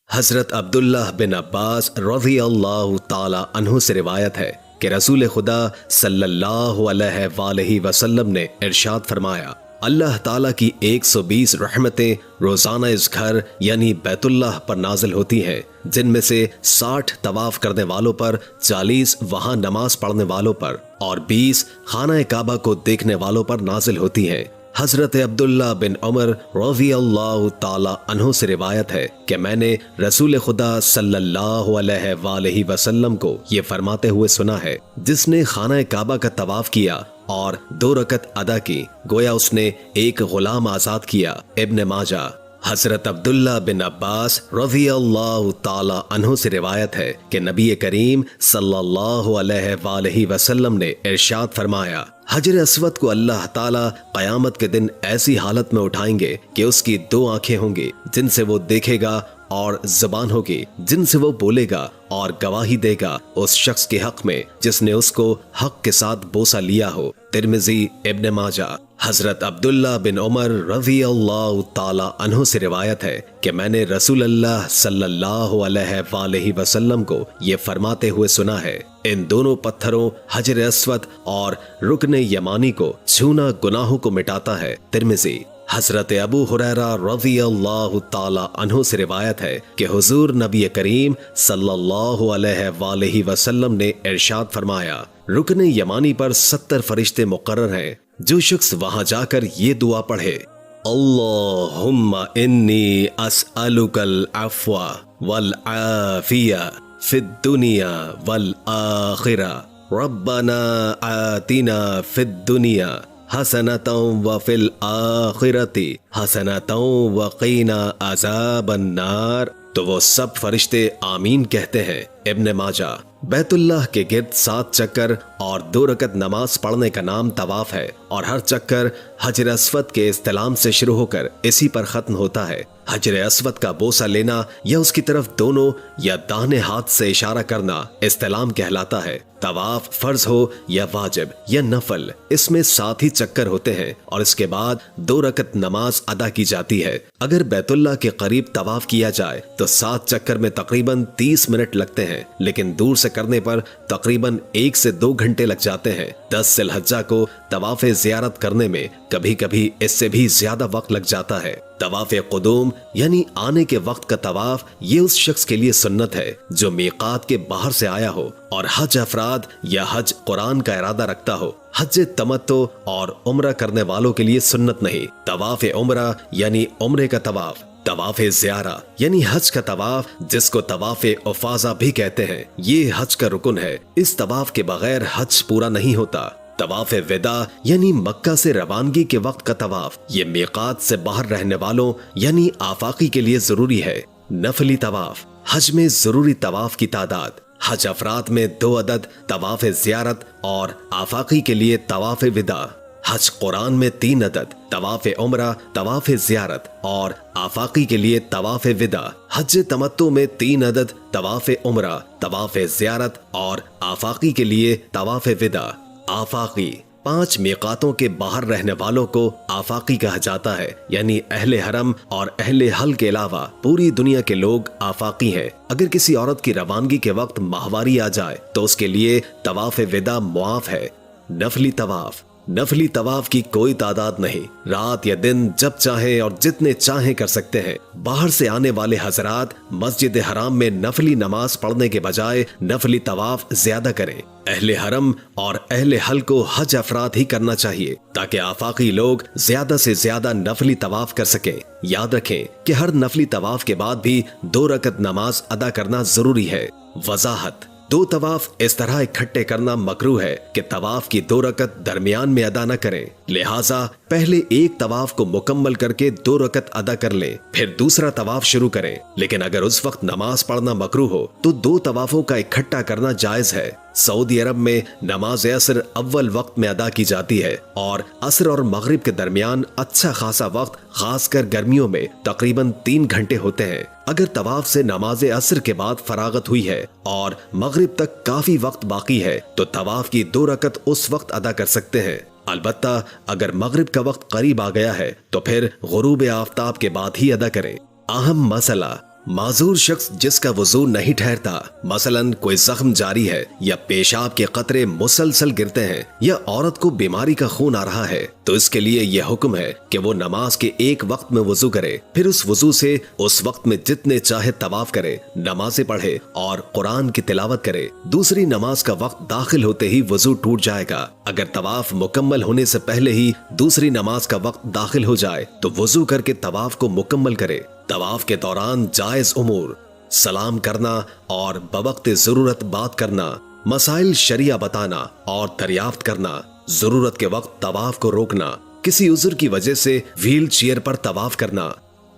حضرت عبداللہ بن عباس رضی اللہ تعالی عنہ سے روایت ہے کہ رسول خدا صلی اللہ علیہ وآلہ وسلم نے ارشاد فرمایا، اللہ تعالیٰ کی 120 رحمتیں روزانہ اس گھر یعنی بیت اللہ پر نازل ہوتی ہیں، جن میں سے 60 طواف کرنے والوں پر، 40 وہاں نماز پڑھنے والوں پر اور 20 خانہ کعبہ کو دیکھنے والوں پر نازل ہوتی ہیں۔ حضرت عبداللہ بن عمر رضی اللہ تعالی عنہ سے روایت ہے کہ میں نے رسول خدا صلی اللہ علیہ وآلہ وسلم کو یہ فرماتے ہوئے سنا ہے، جس نے خانہ کعبہ کا طواف کیا اور 2 رکعت ادا کی، گویا اس نے ایک غلام آزاد کیا۔ ابن ماجہ۔ حضرت عبداللہ بن عباس رضی اللہ تعالی عنہ سے روایت ہے کہ نبی کریم صلی اللہ علیہ وآلہ وسلم نے ارشاد فرمایا، حجر اسود کو اللہ تعالی قیامت کے دن ایسی حالت میں اٹھائیں گے کہ اس کی 2 آنکھیں ہوں گی جن سے وہ دیکھے گا، اور زبان ہوگی جن سے وہ بولے گا، اور گواہی دے گا اس شخص کے حق میں جس نے اس کو حق کے ساتھ بوسہ لیا ہو۔ ترمذی۔ ابن ماجہ۔ حضرت عبداللہ بن عمر رضی اللہ تعالی عنہ سے روایت ہے کہ میں نے رسول اللہ صلی اللہ علیہ وآلہ وسلم کو یہ فرماتے ہوئے سنا ہے، ان دونوں پتھروں حجر اسود اور رکن یمانی کو چھونا گناہوں کو مٹاتا ہے۔ ترمذی۔ حضرت ابو ہریرہ رضی اللہ تعالی عنہ سے روایت ہے کہ حضور نبی کریم صلی اللہ علیہ وآلہ وسلم نے ارشاد فرمایا، رکن یمانی پر 70 فرشتے مقرر ہیں، جو شخص وہاں جا کر یہ دعا پڑھے، اللہم انی اسألک العفو والعافیہ فی الدنیا والآخرہ، ربنا آتنا فی الدنیا حسنۃ وفی الآخرۃ حسنۃ وقینا عذاب النار، تو وہ سب فرشتے آمین کہتے ہیں۔ ابن ماجہ۔ بیت اللہ کے گرد 7 چکر اور 2 رکعت نماز پڑھنے کا نام طواف ہے، اور ہر چکر حجر اسود کے استلام سے شروع ہو کر اسی پر ختم ہوتا ہے۔ حجر اسود کا بوسہ لینا یا اس کی طرف دونوں یا داہنے ہاتھ سے اشارہ کرنا استلام کہلاتا ہے۔ طواف فرض ہو یا واجب یا نفل، اس میں 7 ہی چکر ہوتے ہیں، اور اس کے بعد 2 رکعت نماز ادا کی جاتی ہے۔ اگر بیت اللہ کے قریب طواف کیا جائے تو 7 چکر میں تقریباً 30 منٹ لگتے ہیں، لیکن دور سے کرنے پر تقریباً 1 سے 2 گھنٹے لگ جاتے ہیں۔ 10 ذی الحجہ کو طواف زیارت کرنے میں کبھی کبھی اس سے بھی زیادہ وقت لگ جاتا ہے۔ طواف قدوم یعنی آنے کے وقت کا طواف، یہ اس شخص کے لیے سنت ہے جو میقات کے باہر سے آیا ہو اور حج افراد یا حج قرآن کا ارادہ رکھتا ہو۔ حج تمتع اور عمرہ کرنے والوں کے لیے سنت نہیں۔ طواف عمرہ یعنی عمرے کا طواف، طواف زیارہ یعنی حج کا طواف، جس کو طواف افاضہ بھی کہتے ہیں، یہ حج کا رکن ہے۔ اس طواف کے بغیر حج پورا نہیں ہوتا۔ طواف وداع یعنی مکہ سے روانگی کے وقت کا طواف، یہ میقات سے باہر رہنے والوں یعنی آفاقی کے لیے ضروری ہے۔ نفلی طواف۔ حج میں ضروری طواف کی تعداد، حج افراد میں 2 عدد طواف زیارت اور آفاقی کے لیے طواف وداع، حج قرآن میں 3 عدد طواف عمرہ، طواف زیارت اور آفاقی کے لیے طواف وداع، حج تمتع میں 3 عدد طواف عمرہ، طواف زیارت اور آفاقی کے لیے طواف وداع۔ آفاقی 5 میقاتوں کے باہر رہنے والوں کو آفاقی کہا جاتا ہے، یعنی اہل حرم اور اہل حل کے علاوہ پوری دنیا کے لوگ آفاقی ہیں۔ اگر کسی عورت کی روانگی کے وقت ماہواری آ جائے تو اس کے لیے طواف وداع معاف ہے۔ نفلی طواف۔ نفلی طواف کی کوئی تعداد نہیں، رات یا دن جب چاہیں اور جتنے چاہیں کر سکتے ہیں۔ باہر سے آنے والے حضرات مسجد حرام میں نفلی نماز پڑھنے کے بجائے نفلی طواف زیادہ کریں۔ اہل حرم اور اہل حل کو حج افراد ہی کرنا چاہیے تاکہ آفاقی لوگ زیادہ سے زیادہ نفلی طواف کر سکیں۔ یاد رکھیں کہ ہر نفلی طواف کے بعد بھی 2 رکعت نماز ادا کرنا ضروری ہے۔ وضاحت۔ 2 طواف اس طرح اکٹھے کرنا مکروہ ہے کہ طواف کی 2 رکعت درمیان میں ادا نہ کریں، لہٰذا پہلے ایک طواف کو مکمل کر کے 2 رکعت ادا کر لیں، پھر دوسرا طواف شروع کریں۔ لیکن اگر اس وقت نماز پڑھنا مکروہ ہو تو 2 طوافوں کا اکٹھا کرنا جائز ہے۔ سعودی عرب میں نماز عصر اول وقت میں ادا کی جاتی ہے، اور عصر اور مغرب کے درمیان اچھا خاصا وقت، خاص کر گرمیوں میں تقریباً 3 گھنٹے ہوتے ہیں۔ اگر طواف سے نماز عصر کے بعد فراغت ہوئی ہے اور مغرب تک کافی وقت باقی ہے تو طواف کی 2 رکعت اس وقت ادا کر سکتے ہیں۔ البتہ اگر مغرب کا وقت قریب آ گیا ہے تو پھر غروب آفتاب کے بعد ہی ادا کریں۔ اہم مسئلہ، معذور شخص جس کا وضو نہیں ٹھہرتا، مثلاً کوئی زخم جاری ہے یا پیشاب کے قطرے مسلسل گرتے ہیں یا عورت کو بیماری کا خون آ رہا ہے، تو اس کے لیے یہ حکم ہے کہ وہ نماز کے ایک وقت میں وضو کرے، پھر اس وضو سے اس وقت میں جتنے چاہے طواف کرے، نمازیں پڑھے اور قرآن کی تلاوت کرے۔ دوسری نماز کا وقت داخل ہوتے ہی وضو ٹوٹ جائے گا۔ اگر طواف مکمل ہونے سے پہلے ہی دوسری نماز کا وقت داخل ہو جائے تو وضو کر کے طواف کو مکمل کرے۔ طواف کے دوران جائز امور: سلام کرنا اور بوقت ضرورت بات کرنا، مسائل شرعیہ بتانا اور دریافت کرنا، ضرورت کے وقت طواف کو روکنا، کسی عذر کی وجہ سے ویل چیئر پر طواف کرنا۔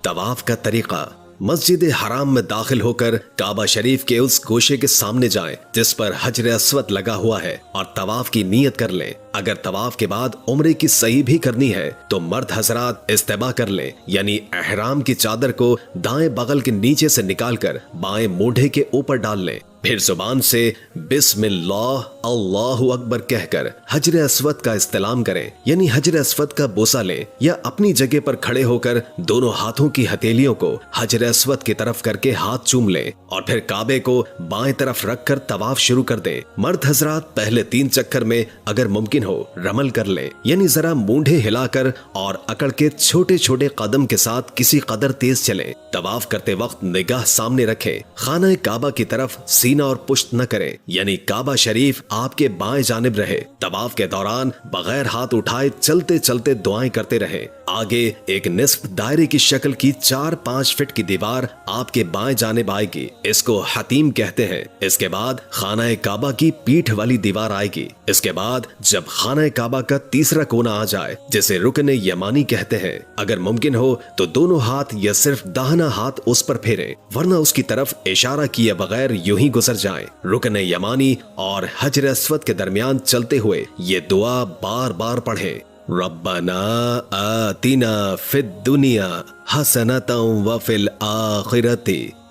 طواف کا طریقہ: مسجد حرام میں داخل ہو کر کعبہ شریف کے اس گوشے کے سامنے جائیں جس پر حجر اسود لگا ہوا ہے اور طواف کی نیت کر لیں۔ اگر طواف کے بعد عمرے کی صحیح بھی کرنی ہے تو مرد حضرات استباح کر لیں، یعنی احرام کی چادر کو دائیں بغل کے نیچے سے نکال کر بائیں مونڈھے کے اوپر ڈال لیں، پھر زبان سے بسم اللہ اللہ اکبر کہہ کر حجر اسود کا استلام کریں، یعنی حجر اسود کا بوسہ لیں، یا اپنی جگہ پر کھڑے ہو کر دونوں ہاتھوں کی ہتھیلیوں کو حجر اسود کی طرف کر کے ہاتھ چوم لیں اور پھر کعبے کو بائیں طرف رکھ کر طواف شروع کر دیں۔ مرد حضرات پہلے 3 چکر میں اگر ممکن ہو رمل کر لیں، یعنی ذرا مونڈھے ہلا کر اور اکڑ کے چھوٹے چھوٹے قدم کے ساتھ کسی قدر تیز چلیں۔ طواف کرتے وقت نگاہ سامنے رکھیں، خانہ کعبہ کی طرف سینہ اور پشت نہ کریں، یعنی کعبہ شریف آپ کے بائیں جانب رہے۔ طواف کے دوران بغیر ہاتھ اٹھائے چلتے چلتے دعائیں کرتے رہیں۔ آگے ایک نصف دائرے کی شکل کی 4-5 فٹ کی دیوار آپ کے بائیں جانب آئے گی، اس کو حتیم کہتے ہیں۔ اس کے بعد خانہ کعبہ کی پیٹھ والی دیوار آئے گی۔ اس کے بعد جب خانہ کعبہ کا تیسرا کونا آ جائے جسے رکن یمانی کہتے ہیں، اگر ممکن ہو تو دونوں ہاتھ یا صرف داہنا ہاتھ اس پر پھیریں، ورنہ اس کی طرف اشارہ کیے بغیر یوں ہی گزر جائیں۔ رکن یمانی اور حجر اسود کے درمیان چلتے ہوئے یہ دعا بار بار پڑھیں: ربنا آتنا فی الدنیا حسنۃ وفی الآخرۃ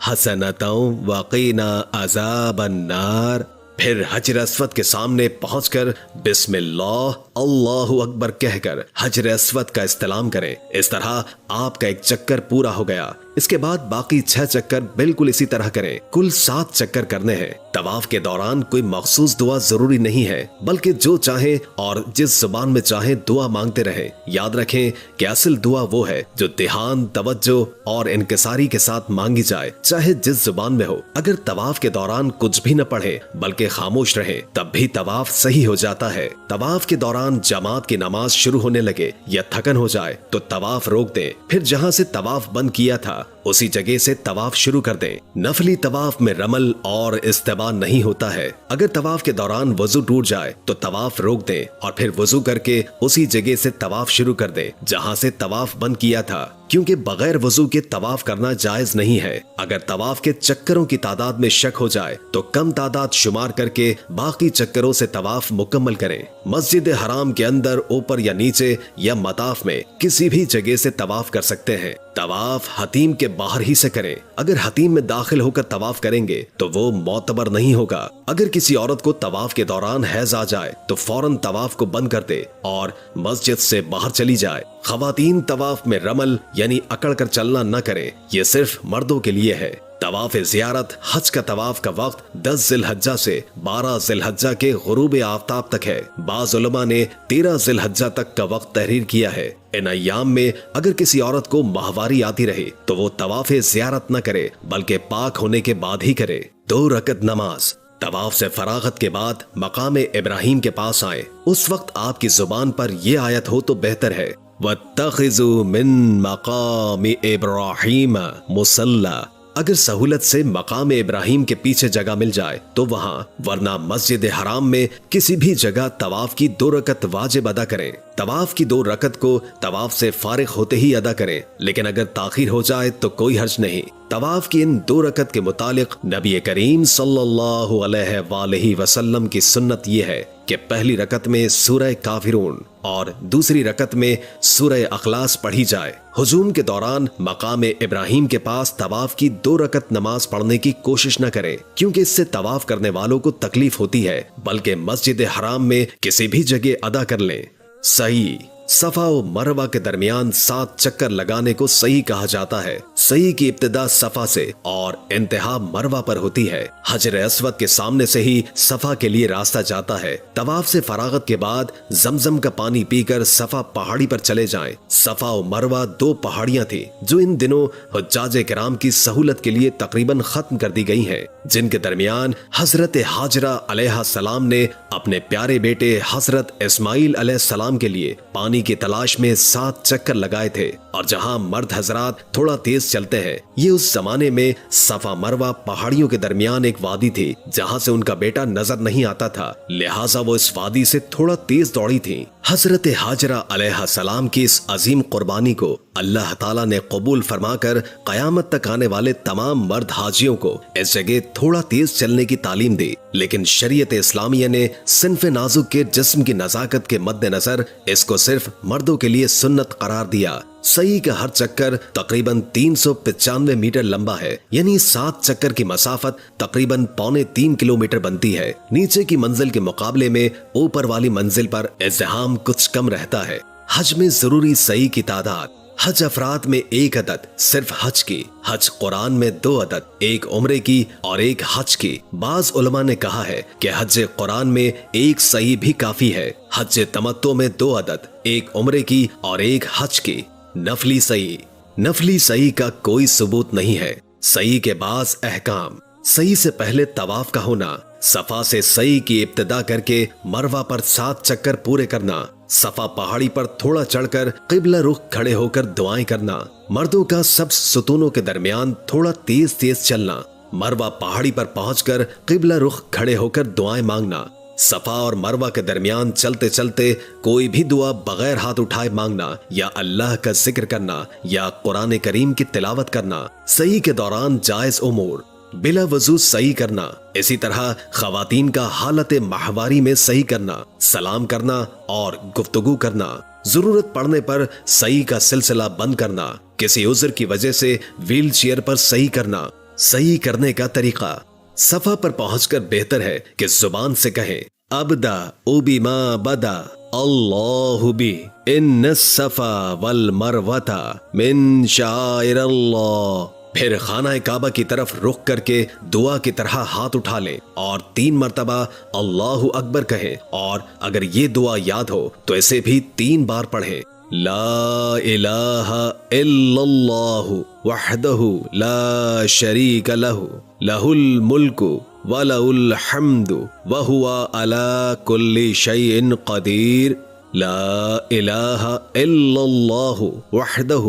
حسنۃ وقنا عذاب النار۔ پھر حجر اسود کے سامنے پہنچ کر بسم اللہ اللہ اکبر کہہ کر حجر اسود کا استلام کریں۔ اس طرح آپ کا ایک چکر پورا ہو گیا۔ اس کے بعد باقی 6 چکر بالکل اسی طرح کریں۔ کل 7 چکر کرنے ہیں۔ طواف کے دوران کوئی مخصوص دعا ضروری نہیں ہے، بلکہ جو چاہیں اور جس زبان میں چاہیں دعا مانگتے رہیں۔ یاد رکھیں کہ اصل دعا وہ ہے جو دھیان، توجہ اور انکساری کے ساتھ مانگی جائے، چاہے جس زبان میں ہو۔ اگر طواف کے دوران کچھ بھی نہ پڑھیں بلکہ خاموش رہیں تب بھی طواف صحیح ہو جاتا ہے۔ طواف کے دوران جماعت کی نماز شروع ہونے لگے یا تھکن ہو جائے تو طواف روک دیں، پھر جہاں سے طواف بند کیا تھا اسی جگہ سے طواف شروع کر دیں۔ نفلی طواف میں رمل اور استباح نہیں ہوتا ہے۔ اگر طواف کے دوران وضو ٹوٹ جائے تو طواف روک دیں اور پھر وضو کر کے اسی جگہ سے طواف شروع کر دیں جہاں سے طواف بند کیا تھا، کیونکہ بغیر وضو کے طواف کرنا جائز نہیں ہے۔ اگر طواف کے چکروں کی تعداد میں شک ہو جائے تو کم تعداد شمار کر کے باقی چکروں سے طواف مکمل کریں۔ مسجد حرام کے اندر اوپر یا نیچے یا مطاف میں کسی بھی جگہ سے طواف کر سکتے ہیں۔ طواف حتیم کے باہر ہی سے کریں۔ اگر حتیم میں داخل ہو کر طواف کریں گے تو وہ معتبر نہیں ہوگا۔ اگر کسی عورت کو طواف کے دوران حیض آ جائے تو فوراً طواف کو بند کر دے اور مسجد سے باہر چلی جائے۔ خواتین طواف میں رمل یعنی اکڑ کر چلنا نہ کریں، یہ صرف مردوں کے لیے ہے۔ طواف زیارت حج کا طواف کا وقت 10 ذی الحجہ سے 12 ذی الحجہ کے غروب آفتاب تک ہے۔ بعض علماء نے 13 ذی الحجہ تک کا وقت تحریر کیا ہے۔ ان ایام میں اگر کسی عورت کو ماہواری آتی رہے تو وہ طواف زیارت نہ کرے بلکہ پاک ہونے کے بعد ہی کرے۔ 2 رکعت نماز: طواف سے فراغت کے بعد مقام ابراہیم کے پاس آئیں۔ اس وقت آپ کی زبان پر یہ آیت ہو تو بہتر ہے: وَاتَّخِذُوا مِن مَقَامِ إِبْرَاهِيمَ مُصَلًّى۔ اگر سہولت سے مقام ابراہیم کے پیچھے جگہ مل جائے تو وہاں، ورنہ مسجد حرام میں کسی بھی جگہ طواف کی 2 رکعت واجب ادا کریں۔ طواف کی 2 رکعت کو طواف سے فارغ ہوتے ہی ادا کریں، لیکن اگر تاخیر ہو جائے تو کوئی حرج نہیں۔ طواف کی ان 2 رکعت کے متعلق نبی کریم صلی اللہ علیہ وآلہ وسلم کی سنت یہ ہے کہ پہلی رکعت میں سورہ کافرون اور دوسری رکعت میں سورہ اخلاص پڑھی جائے۔ ہجوم کے دوران مقام ابراہیم کے پاس طواف کی 2 رکعت نماز پڑھنے کی کوشش نہ کریں، کیونکہ اس سے طواف کرنے والوں کو تکلیف ہوتی ہے، بلکہ مسجد حرام میں کسی بھی جگہ ادا کر لیں۔ صحیح صفا و مروہ کے درمیان 7 چکر لگانے کو سعی کہا جاتا ہے۔ سعی کی ابتدا صفا سے اور انتہا مروہ پر ہوتی ہے۔ حجر اسود کے سامنے سے ہی صفا کے لیے راستہ جاتا ہے۔ طواف سے فراغت کے بعد زمزم کا پانی پی کر صفا پہاڑی پر چلے جائیں۔ صفا و مروہ 2 پہاڑیاں تھیں جو ان دنوں حجاج کرام کی سہولت کے لیے تقریباً ختم کر دی گئی ہیں، جن کے درمیان حضرت ہاجرہ علیہ السلام نے اپنے پیارے بیٹے حضرت اسماعیل علیہ السلام کے لیے پانی کی تلاش میں 7 چکر لگائے تھے۔ اور جہاں مرد حضرات تھوڑا تیز چلتے ہیں، یہ اس زمانے میں صفا مروہ پہاڑیوں کے درمیان ایک وادی تھی جہاں سے ان کا بیٹا نظر نہیں آتا تھا، لہٰذا وہ اس وادی سے تھوڑا تیز دوڑی تھی۔ حضرت ہاجرہ علیہ السلام کی اس عظیم قربانی کو اللہ تعالیٰ نے قبول فرما کر قیامت تک آنے والے تمام مرد حاجیوں کو اس جگہ تھوڑا تیز چلنے کی تعلیم دی، لیکن شریعت اسلامیہ نے صنف نازک کے جسم کی نزاکت کے مد نظر اس کو صرف مردوں کے لیے سنت قرار دیا۔ سعی کا ہر چکر تقریباً 395 میٹر لمبا ہے، یعنی 7 چکر کی مسافت تقریباً 3.25 کلومیٹر بنتی ہے۔ نیچے کی منزل کے مقابلے میں اوپر والی منزل پر ازدحام کچھ کم رہتا ہے۔ حج میں ضروری سعی کی تعداد: حج افراد میں 1 عدد صرف حج کی، حج قرآن میں 2 عدد، 1 عمرے کی اور 1 حج کی۔ بعض علماء نے کہا ہے کہ حج قرآن میں 1 سعی بھی کافی ہے۔ حج تمتع میں 2 عدد، 1 عمرے کی اور 1 حج کی۔ نفلی سعی: نفلی سعی کا کوئی ثبوت نہیں ہے۔ سعی کے بعض احکام: سعی سے پہلے طواف کا ہونا، صفا سے سعی کی ابتدا کر کے مروہ پر 7 چکر پورے کرنا، صفا پہاڑی پر تھوڑا چڑھ کر قبلہ رخ کھڑے ہو کر دعائیں کرنا، مردوں کا سب ستونوں کے درمیان تھوڑا تیز تیز چلنا، مروہ پہاڑی پر پہنچ کر قبلہ رخ کھڑے ہو کر دعائیں مانگنا، صفا اور مروہ کے درمیان چلتے چلتے کوئی بھی دعا بغیر ہاتھ اٹھائے مانگنا یا اللہ کا ذکر کرنا یا قرآن کریم کی تلاوت کرنا۔ سعی کے دوران جائز امور: بلا وضو سعی کرنا، اسی طرح خواتین کا حالت ماہواری میں سعی کرنا، سلام کرنا اور گفتگو کرنا، ضرورت پڑنے پر سعی کا سلسلہ بند کرنا، کسی عذر کی وجہ سے ویل چیئر پر سعی کرنا۔ سعی کرنے کا طریقہ: صفا پر پہنچ کر بہتر ہے کہ زبان سے کہیں ابدا اوبی ما بدا اللہ بی ان الصفا والمروہ من شعائر اللہ۔ پھر خانہ کعبہ کی طرف رخ کر کے دعا کی طرح ہاتھ اٹھا لیں اور 3 مرتبہ اللہ اکبر کہیں، اور اگر یہ دعا یاد ہو تو اسے بھی 3 بار پڑھیں۔ لا الہ الا اللہ وحدہ لا شریک لہ لہ الملک ولہ الحمد وہو علی کل شیء قدیر۔ لا الہ الا اللہ وحدہ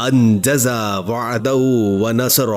انجز وعدہ ونصر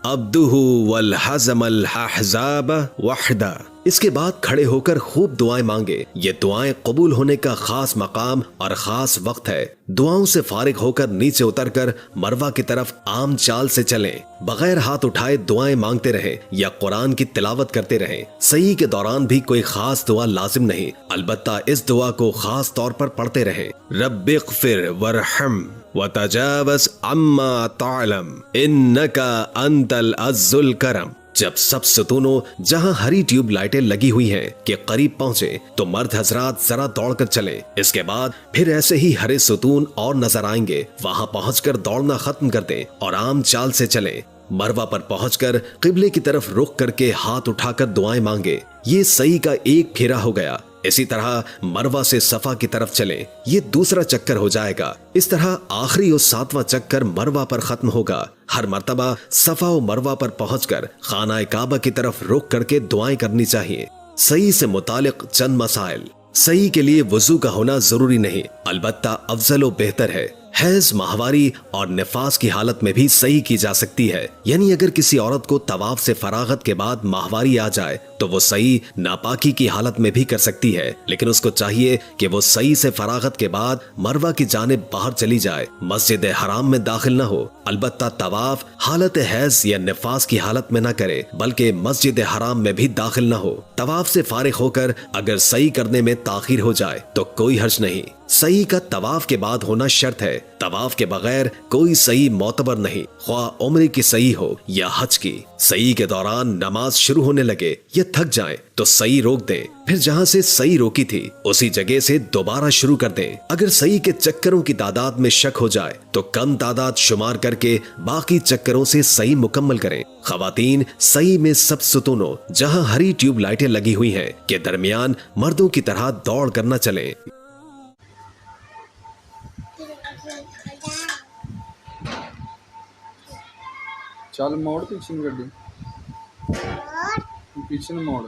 عبدہ والحزم الاحزاب وحدہ۔ اس کے بعد کھڑے ہو کر خوب دعائیں مانگے۔ یہ دعائیں قبول ہونے کا خاص مقام اور خاص وقت ہے۔ دعاؤں سے فارغ ہو کر نیچے اتر کر مروہ کی طرف عام چال سے چلیں، بغیر ہاتھ اٹھائے دعائیں مانگتے رہیں یا قرآن کی تلاوت کرتے رہیں۔ سعی کے دوران بھی کوئی خاص دعا لازم نہیں، البتہ اس دعا کو خاص طور پر پڑھتے رہیں: رب اغفر وارحم وتجاوز عما تعلم انک انت العز الکرم۔ جب سب ستونوں جہاں ہری ٹیوب لائٹیں لگی ہوئی ہیں کے قریب پہنچے تو مرد حضرات ذرا دوڑ کر چلیں۔ اس کے بعد پھر ایسے ہی ہرے ستون اور نظر آئیں گے، وہاں پہنچ کر دوڑنا ختم کر دیں اور عام چال سے چلیں۔ مروہ پر پہنچ کر قبلے کی طرف رخ کر کے ہاتھ اٹھا کر دعائیں مانگے۔ یہ سعی کا ایک پھیرا ہو گیا۔ اسی طرح مروہ سے صفا کی طرف چلیں، یہ دوسرا چکر ہو جائے گا۔ اس طرح آخری اور 7واں چکر مروہ پر ختم ہوگا۔ ہر مرتبہ صفا و مروہ پر پہنچ کر خانہ کعبہ کی طرف رخ کر کے دعائیں کرنی چاہیے۔ سعی سے متعلق چند مسائل: سعی کے لیے وضو کا ہونا ضروری نہیں، البتہ افضل و بہتر ہے۔ حیض، ماہواری اور نفاس کی حالت میں بھی سعی کی جا سکتی ہے، یعنی اگر کسی عورت کو طواف سے فراغت کے بعد ماہواری آ جائے تو وہ سعی ناپاکی کی حالت میں بھی کر سکتی ہے، لیکن اس کو چاہیے کہ وہ سعی سے فراغت کے بعد مروہ کی جانب باہر چلی جائے، مسجد حرام میں داخل نہ ہو۔ البتہ طواف حالت حیض یا نفاس کی حالت میں نہ کرے، بلکہ مسجد حرام میں بھی داخل نہ ہو۔ طواف سے فارغ ہو کر اگر سعی کرنے میں تاخیر ہو جائے تو کوئی حرج نہیں۔ سعی کا طواف کے بعد ہونا شرط ہے، طواف کے بغیر کوئی صحیح معتبر نہیں، خواہ عمرے کی صحیح ہو یا حج کی۔ صحیح کے دوران نماز شروع ہونے لگے یا تھک جائیں تو صحیح روک دیں، پھر جہاں سے صحیح روکی تھی اسی جگہ سے دوبارہ شروع کر دیں۔ اگر صحیح کے چکروں کی تعداد میں شک ہو جائے تو کم تعداد شمار کر کے باقی چکروں سے صحیح مکمل کریں۔ خواتین صحیح میں سب ستونوں جہاں ہری ٹیوب لائٹیں لگی ہوئی ہیں کے درمیان مردوں کی طرح دوڑ کرنا چلیں۔ چل موڑ پیچھے گڈی پیچھے موڑ